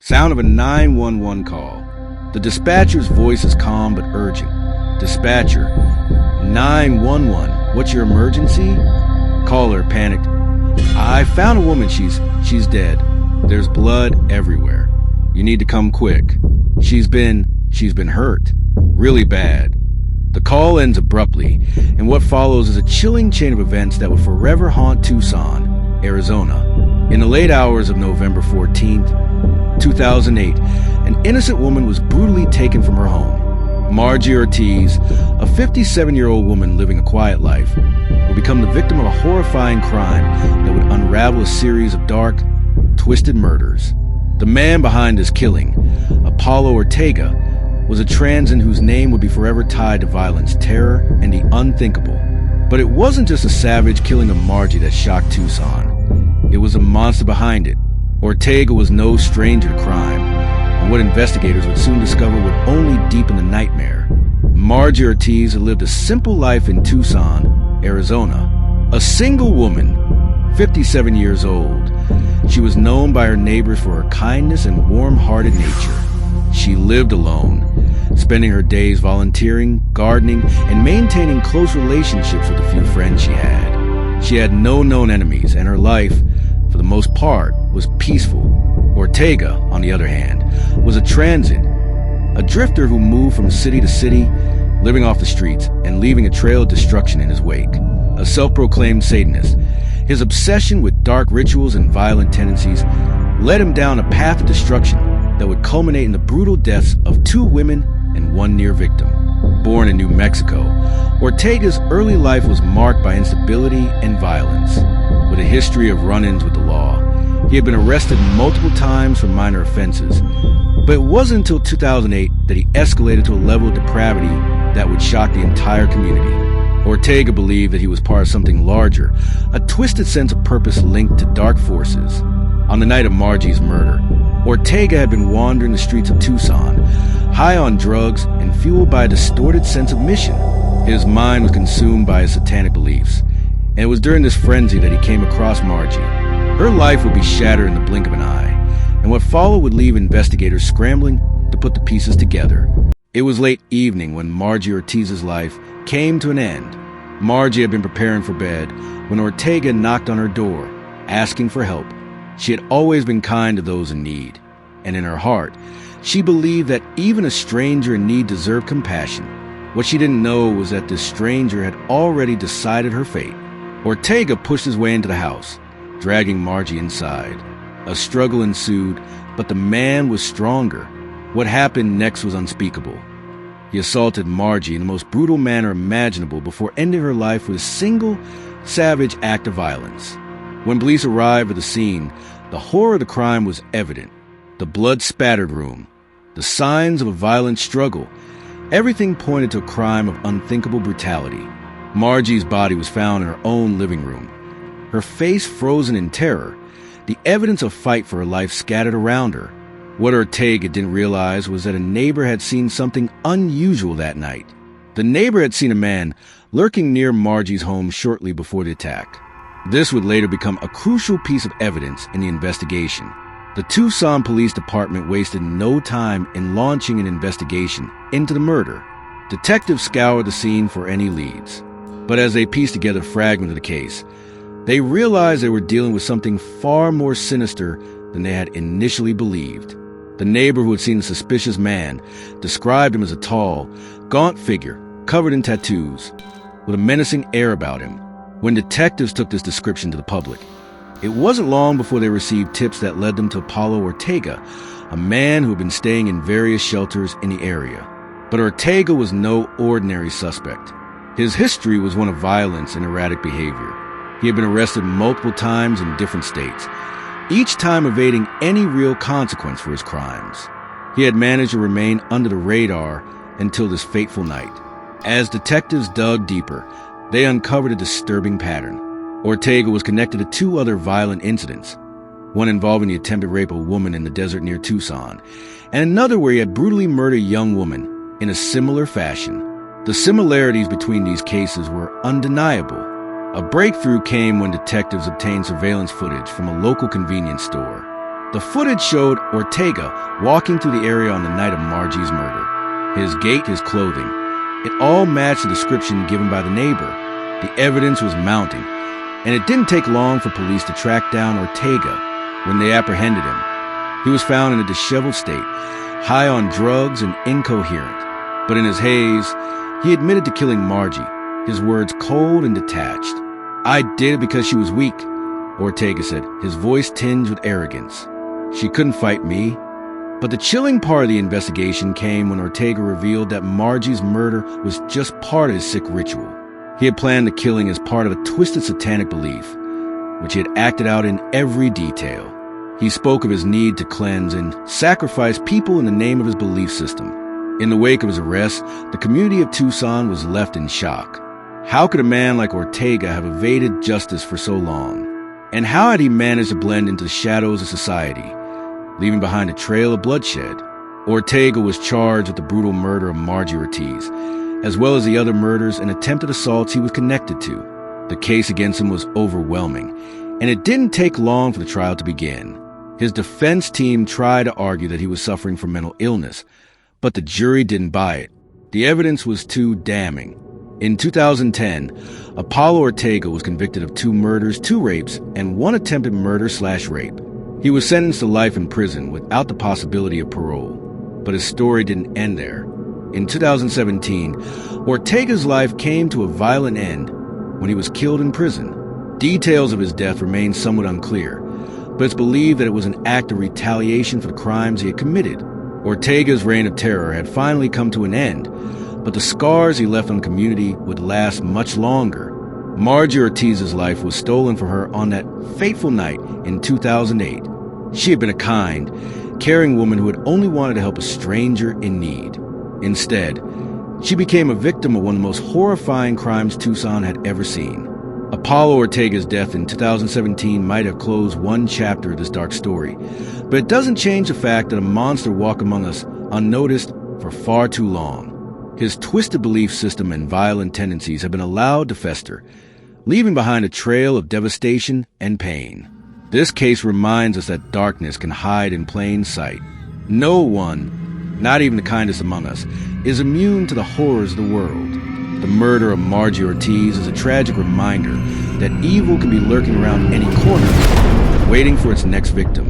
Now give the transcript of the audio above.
Sound of a 911 call. The dispatcher's voice is calm but urgent. Dispatcher, 911, what's your emergency? Caller, panicked. I found a woman, she's dead. There's blood everywhere. You need to come quick. She's been hurt. Really bad. The call ends abruptly, and what follows is a chilling chain of events that will forever haunt Tucson, Arizona. In the late hours of November 14th, 2008, an innocent woman was brutally taken from her home. Margie Ortiz, a 57-year-old woman living a quiet life, will become the victim of a horrifying crime that would unravel a series of dark, twisted murders. The man behind this killing, Apollo Ortega, was a transient whose name would be forever tied to violence, terror, and the unthinkable. But it wasn't just a savage killing of Margie that shocked Tucson. It was a monster behind it. Ortega was no stranger to crime, and what investigators would soon discover would only deepen the nightmare. Margie Ortiz had lived a simple life in Tucson, Arizona. A single woman, 57 years old. She was known by her neighbors for her kindness and warm-hearted nature. She lived alone, spending her days volunteering, gardening, and maintaining close relationships with the few friends she had. She had no known enemies, and her life, for the most part, was peaceful. Ortega, on the other hand, was a transient, a drifter who moved from city to city, living off the streets and leaving a trail of destruction in his wake. A self-proclaimed Satanist, his obsession with dark rituals and violent tendencies led him down a path of destruction that would culminate in the brutal deaths of 2 women and 1 near victim. Born in New Mexico, Ortega's early life was marked by instability and violence. With a history of run-ins with the law, he had been arrested multiple times for minor offenses, but it wasn't until 2008 that he escalated to a level of depravity that would shock the entire community. Ortega believed that he was part of something larger, a twisted sense of purpose linked to dark forces. On the night of Margie's murder, Ortega had been wandering the streets of Tucson, high on drugs and fueled by a distorted sense of mission. His mind was consumed by his satanic beliefs, and it was during this frenzy that he came across Margie. Her life would be shattered in the blink of an eye, and what followed would leave investigators scrambling to put the pieces together. It was late evening when Margie Ortiz's life came to an end. Margie had been preparing for bed when Ortega knocked on her door, asking for help. She had always been kind to those in need, and in her heart, she believed that even a stranger in need deserved compassion. What she didn't know was that this stranger had already decided her fate. Ortega pushed his way into the house, dragging Margie inside. A struggle ensued, but the man was stronger. What happened next was unspeakable. He assaulted Margie in the most brutal manner imaginable before ending her life with a single, savage act of violence. When police arrived at the scene, the horror of the crime was evident. The blood-spattered room, the signs of a violent struggle, everything pointed to a crime of unthinkable brutality. Margie's body was found in her own living room, her face frozen in terror, the evidence of fight for her life scattered around her. What Ortega didn't realize was that a neighbor had seen something unusual that night. The neighbor had seen a man lurking near Margie's home shortly before the attack. This would later become a crucial piece of evidence in the investigation. The Tucson Police Department wasted no time in launching an investigation into the murder. Detectives scoured the scene for any leads. But as they pieced together fragments of the case, they realized they were dealing with something far more sinister than they had initially believed. The neighbor who had seen the suspicious man described him as a tall, gaunt figure covered in tattoos, with a menacing air about him. When detectives took this description to the public, it wasn't long before they received tips that led them to Apollo Ortega, a man who had been staying in various shelters in the area. But Ortega was no ordinary suspect. His history was one of violence and erratic behavior. He had been arrested multiple times in different states, each time evading any real consequence for his crimes. He had managed to remain under the radar until this fateful night. As detectives dug deeper, they uncovered a disturbing pattern. Ortega was connected to 2 other violent incidents, one involving the attempted rape of a woman in the desert near Tucson, and another where he had brutally murdered a young woman in a similar fashion. The similarities between these cases were undeniable. A breakthrough came when detectives obtained surveillance footage from a local convenience store. The footage showed Ortega walking through the area on the night of Margie's murder. His gait, his clothing, it all matched the description given by the neighbor. The evidence was mounting, and it didn't take long for police to track down Ortega when they apprehended him. He was found in a disheveled state, high on drugs and incoherent. But in his haze, he admitted to killing Margie, his words cold and detached. "I did it because she was weak," Ortega said, his voice tinged with arrogance. "She couldn't fight me." But the chilling part of the investigation came when Ortega revealed that Margie's murder was just part of his sick ritual. He had planned the killing as part of a twisted satanic belief, which he had acted out in every detail. He spoke of his need to cleanse and sacrifice people in the name of his belief system. In the wake of his arrest, the community of Tucson was left in shock. How could a man like Ortega have evaded justice for so long? And how had he managed to blend into the shadows of society, leaving behind a trail of bloodshed? Ortega was charged with the brutal murder of Margie Ortiz, as well as the other murders and attempted assaults he was connected to. The case against him was overwhelming, and it didn't take long for the trial to begin. His defense team tried to argue that he was suffering from mental illness, but the jury didn't buy it. The evidence was too damning. In 2010, Apollo Ortega was convicted of 2 murders, 2 rapes, and 1 attempted murder/rape. He was sentenced to life in prison without the possibility of parole. But his story didn't end there. In 2017, Ortega's life came to a violent end when he was killed in prison. Details of his death remain somewhat unclear, but it's believed that it was an act of retaliation for the crimes he had committed. Ortega's reign of terror had finally come to an end, but the scars he left on the community would last much longer. Margie Ortiz's life was stolen from her on that fateful night in 2008. She had been a kind, caring woman who had only wanted to help a stranger in need. Instead, she became a victim of one of the most horrifying crimes Tucson had ever seen. Apollo Ortega's death in 2017 might have closed one chapter of this dark story, but it doesn't change the fact that a monster walked among us unnoticed for far too long. His twisted belief system and violent tendencies have been allowed to fester, leaving behind a trail of devastation and pain. This case reminds us that darkness can hide in plain sight. No one, not even the kindest among us, is immune to the horrors of the world. The murder of Margie Ortiz is a tragic reminder that evil can be lurking around any corner, waiting for its next victim.